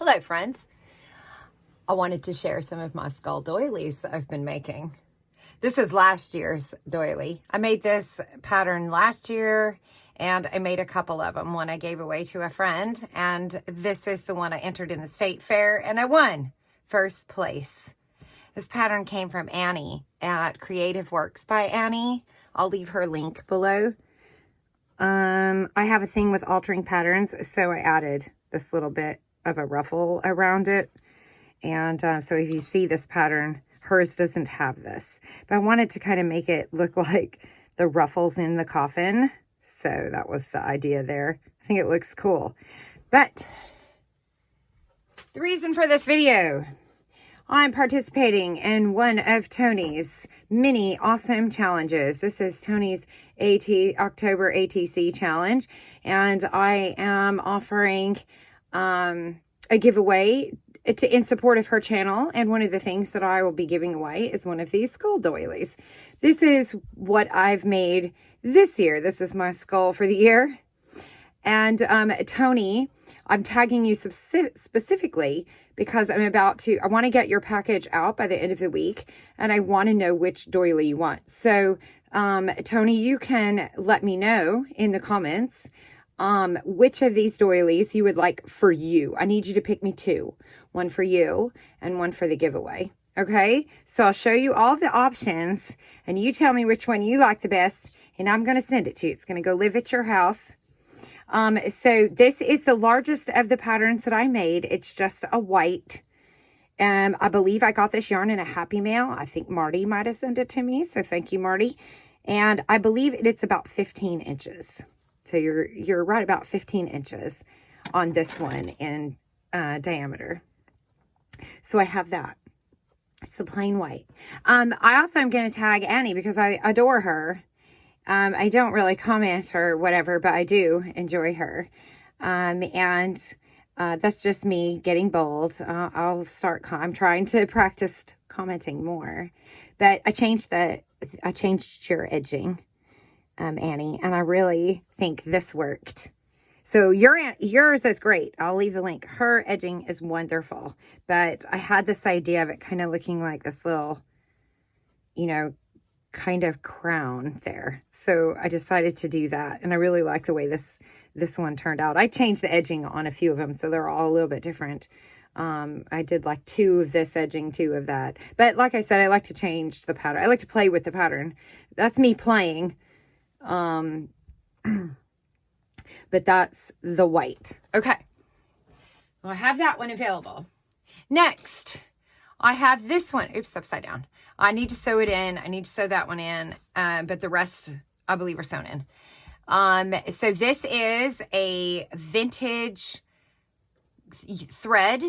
Hello friends, I wanted to share some of my skull doilies I've been making. This is last year's doily. I made this pattern last year and I made a couple of them. One I gave away to a friend, and this is the one I entered in the state fair and I won first place. This pattern came from Annie at Creative Works by Annie. I'll leave her link below. I have a thing with altering patterns, so I added this little bit of a ruffle around it. And so if you see this pattern, hers doesn't have this. But I wanted to kind of make it look like the ruffles in the coffin. So that was the idea there. I think it looks cool. But the reason for this video, I'm participating in one of Tony's mini awesome challenges. This is Tony's October ATC challenge, and I am offering a giveaway in support of her channel. And one of the things that I will be giving away is one of these skull doilies. This is what I've made this year. This is my skull for the year. And Tony, I'm tagging you specifically because I want to get your package out by the end of the week, and I want to know which doily you want. So Tony, you can let me know in the comments which of these doilies you would like for you. I need you to pick me two, one for you and one for the giveaway. Okay, so I'll show you all the options and you tell me which one you like the best, and I'm going to send it to you. It's going to go live at your house. So this is the largest of the patterns that I made. It's just a white. I believe I got this yarn in a Happy Mail. I think Marty might have sent it to me. So thank you, Marty. And I believe it's about 15 inches. So you're right about 15 inches on this one in diameter. So I have that. It's the plain white. I also am going to tag Annie because I adore her. I don't really comment or whatever, but I do enjoy her. And that's just me getting bold. I'm trying to practice commenting more, but I changed your edging, Annie, and I really think this worked. So yours is great. I'll leave the link. Her edging is wonderful, but I had this idea of it kind of looking like this little, kind of crown there. So I decided to do that, and I really like the way this one turned out. I changed the edging on a few of them, so they're all a little bit different. I did like 2 of this edging, 2 of that. But like I said, I like to change the pattern. I like to play with the pattern. That's me playing. But that's the white. Okay. Well, I have that one available. Next, I have this one. Oops, upside down. I need to sew it in. I need to sew that one in. But the rest, I believe, are sewn in. So this is a vintage thread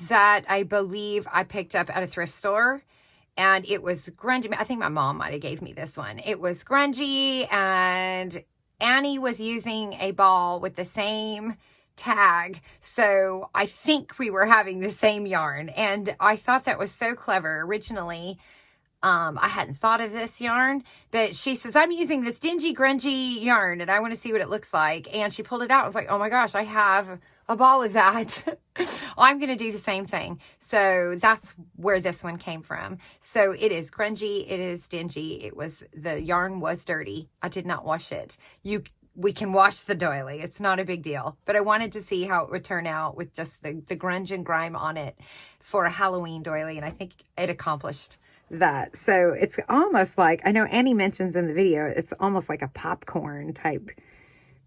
that I believe I picked up at a thrift store. And it was grungy. I think my mom might have gave me this one. It was grungy, and Annie was using a ball with the same tag. So I think we were having the same yarn. And I thought that was so clever. Originally, I hadn't thought of this yarn, but she says, I'm using this dingy, grungy yarn and I want to see what it looks like. And she pulled it out. I was like, oh my gosh, I have a ball of that. I'm going to do the same thing. So that's where this one came from. So it is grungy. It is dingy. The yarn was dirty. I did not wash it. We can wash the doily. It's not a big deal, but I wanted to see how it would turn out with just the grunge and grime on it for a Halloween doily. And I think it accomplished that. So it's almost like, I know Annie mentions in the video, it's almost like a popcorn type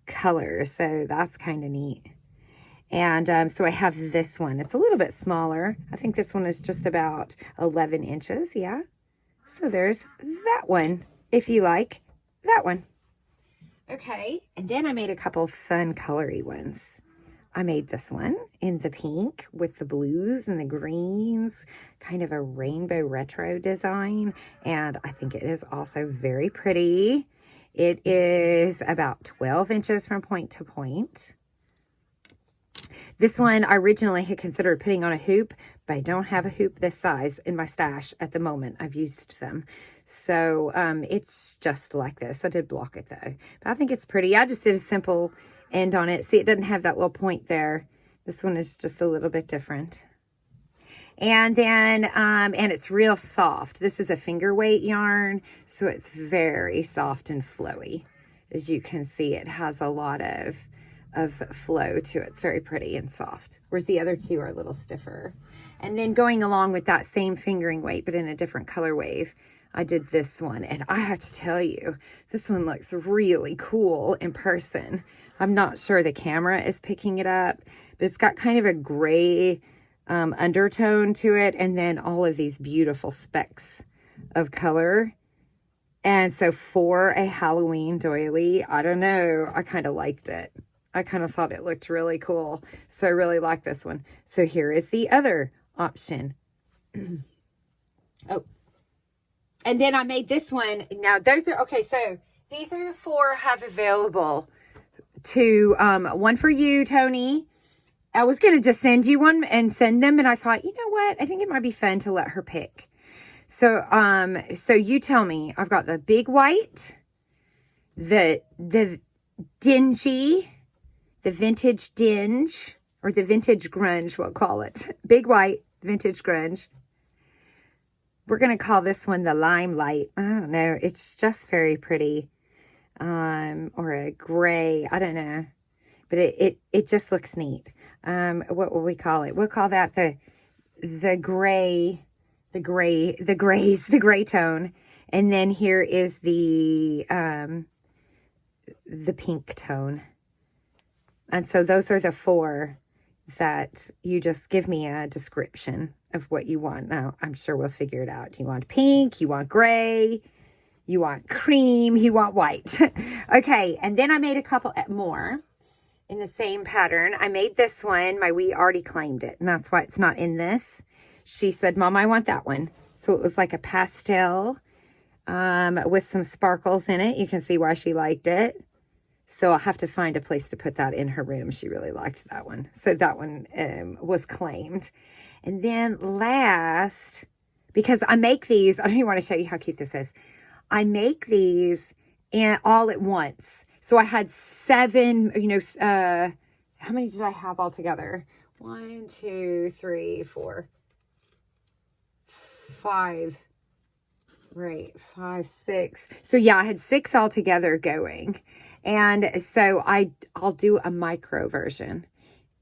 color. So that's kind of neat. And so I have this one. It's a little bit smaller. I think this one is just about 11 inches. Yeah. So there's that one, if you like that one. Okay. And then I made a couple fun colory ones. I made this one in the pink with the blues and the greens, kind of a rainbow retro design. And I think it is also very pretty. It is about 12 inches from point to point. This one I originally had considered putting on a hoop, but I don't have a hoop this size in my stash at the moment. I've used them. So it's just like this. I did block it though. But I think it's pretty. I just did a simple end on it. See, it doesn't have that little point there This one is just a little bit different. And then, and it's real soft. This is a finger weight yarn, so it's very soft and flowy. As you can see, it has a lot of flow to it. It's very pretty and soft, whereas the other two are a little stiffer. And then going along with that same fingering weight, but in a different color wave, I did this one. And I have to tell you, this one looks really cool in person. I'm not sure the camera is picking it up, but it's got kind of a gray undertone to it, and then all of these beautiful specks of color. And so for a Halloween doily, I don't know, I kind of liked it. I kind of thought it looked really cool. So I really like this one. So here is the other option. Oh, and then I made this one. Now those are, okay, so these are the 4 I have available to, one for you, Tony. I was going to just send you one and send them. And I thought, you know what? I think it might be fun to let her pick. So, so you tell me. I've got the big white, the dingy, the vintage dinge, or the vintage grunge, we'll call it. Big white, vintage grunge. We're going to call this one the limelight. I don't know. It's just very pretty. Or a gray. I don't know. But it just looks neat. What will we call it? We'll call that the gray tone. And then here is the pink tone. And so those are the 4 that you just give me a description of what you want. Now, I'm sure we'll figure it out. You want pink, you want gray, you want cream, you want white. Okay, and then I made a couple more in the same pattern. I made this one. My wee already claimed it, and that's why it's not in this. She said, Mom, I want that one. So it was like a pastel with some sparkles in it. You can see why she liked it. So I'll have to find a place to put that in her room. She really liked that one. So that one was claimed. And then last, because I make these, I don't even want to show you how cute this is. I make these all at once. So I had 7, you know, how many did I have all together? 1, 2, 3, 4, 5. Right, 5, 6. So yeah, I had 6 all together going. And so I'll do a micro version.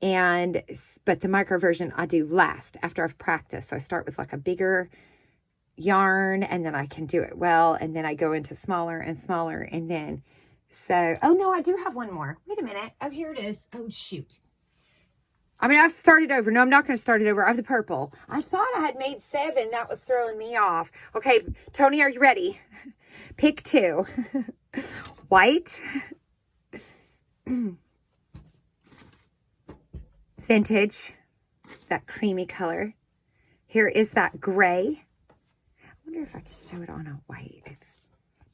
But the micro version I do last after I've practiced. So I start with like a bigger yarn, and then I can do it well. And then I go into smaller and smaller. And then, so, oh no, I do have one more. Wait a minute. Oh, here it is. Oh, shoot. I mean, I've started over. No, I'm not going to start it over. I have the purple. I thought I had made 7. That was throwing me off. Okay, Tony, are you ready? Pick 2. White. Vintage. That creamy color. Here is that gray. I wonder if I could show it on a white.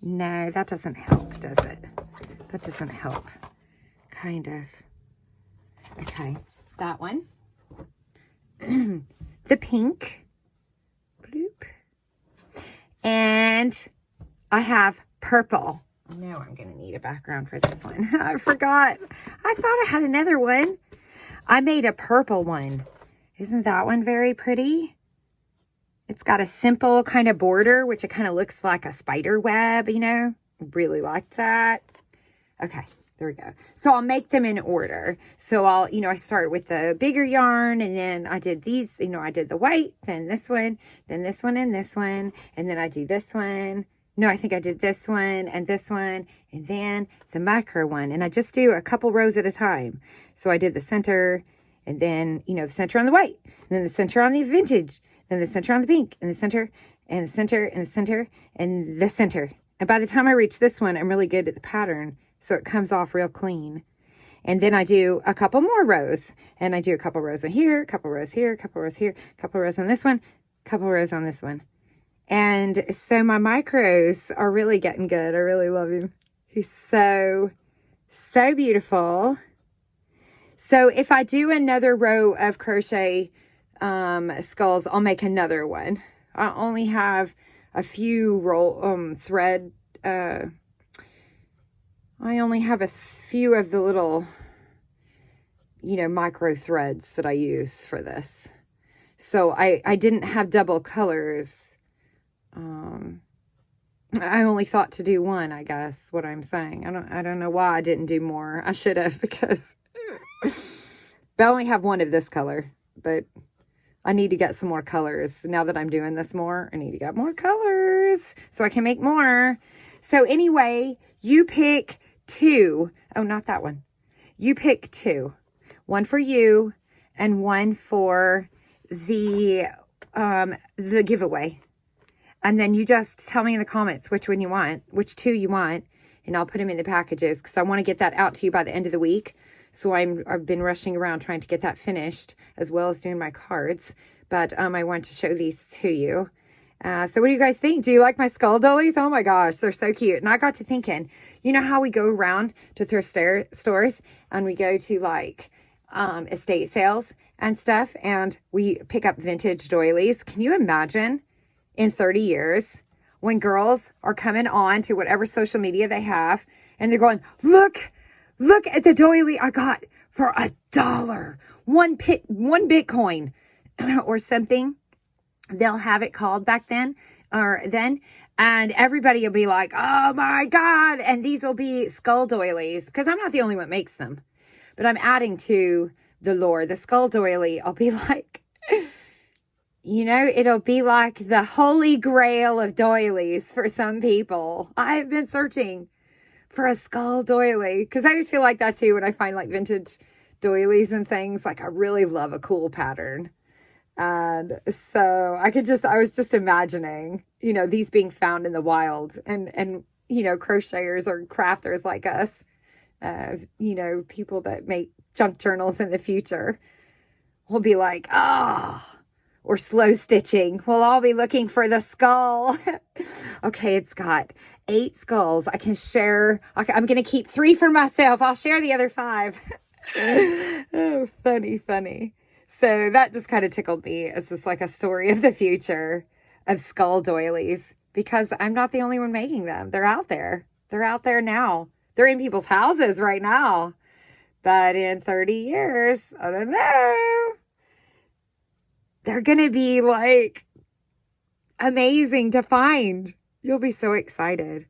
No, that doesn't help, does it? That doesn't help. Kind of. Okay. That one. The pink. Bloop. And I have purple. No, I'm going to need a background for this one. I forgot. I thought I had another one. I made a purple one. Isn't that one very pretty? It's got a simple kind of border, which it kind of looks like a spider web, you know. Really like that. Okay. There we go. So I'll make them in order. So I'll, you know, I start with the bigger yarn, and then I did these, you know, I did the white, then this one, then this one, and this one, and then I do this one. No, I think I did this one, and this one, and then the micro one. And I just do a couple rows at a time. So I did the center, and then, you know, the center on the white, and then the center on the vintage, then the center on the pink, and the center, and the center, and the center, and the center. And by the time I reach this one, I'm really good at the pattern. So it comes off real clean. And then I do a couple more rows. And I do a couple rows in here, a couple rows here, a couple rows here, a couple rows on this one, a couple rows on this one. And so my micros are really getting good. I really love him. He's so, so beautiful. So if I do another row of crochet skulls, I'll make another one. I only have a few thread, I only have a few of the little, you know, micro threads that I use for this. So I didn't have double colors. I only thought to do one, I guess, what I'm saying. I don't know why I didn't do more. I should have, because but I only have one of this color, but I need to get some more colors. Now that I'm doing this more, I need to get more colors so I can make more. So anyway, you pick 2. Oh, not that one. You pick 2. One for you and one for the giveaway. And then you just tell me in the comments which one you want, which 2 you want, and I'll put them in the packages because I want to get that out to you by the end of the week. So I've been rushing around trying to get that finished, as well as doing my cards. But I want to show these to you. So what do you guys think? Do you like my skull dollies? Oh my gosh, they're so cute. And I got to thinking, you know how we go around to thrift stores and we go to like estate sales and stuff, and we pick up vintage doilies? Can you imagine in 30 years when girls are coming on to whatever social media they have and they're going, look at the doily I got for $1, one Bitcoin or something. They'll have it called back then, and everybody will be like, oh my God. And these will be skull doilies, because I'm not the only one that makes them, but I'm adding to the lore. The skull doily, I'll be like, you know, it'll be like the holy grail of doilies for some people. I've been searching for a skull doily, because I always feel like that too when I find like vintage doilies and things. Like, I really love a cool pattern. And so I was just imagining, you know, these being found in the wild, and, you know, crocheters or crafters like us, you know, people that make junk journals in the future will be like, or slow stitching. We'll all be looking for the skull. Okay. It's got 8 skulls. I can share. Okay, I'm going to keep 3 for myself. I'll share the other 5. Oh, funny. So that just kind of tickled me. It's just like a story of the future of skull doilies, because I'm not the only one making them. They're out there. They're out there now. They're in people's houses right now. But in 30 years, I don't know, they're going to be like amazing to find. You'll be so excited.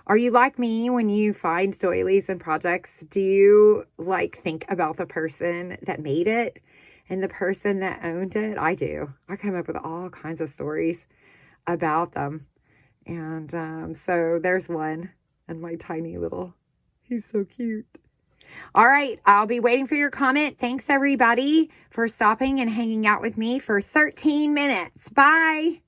Are you like me when you find doilies and projects? Do you like think about the person that made it and the person that owned it? I do. I come up with all kinds of stories about them. And so there's one, and my tiny little, he's so cute. All right, I'll be waiting for your comment. Thanks everybody for stopping and hanging out with me for 13 minutes. Bye.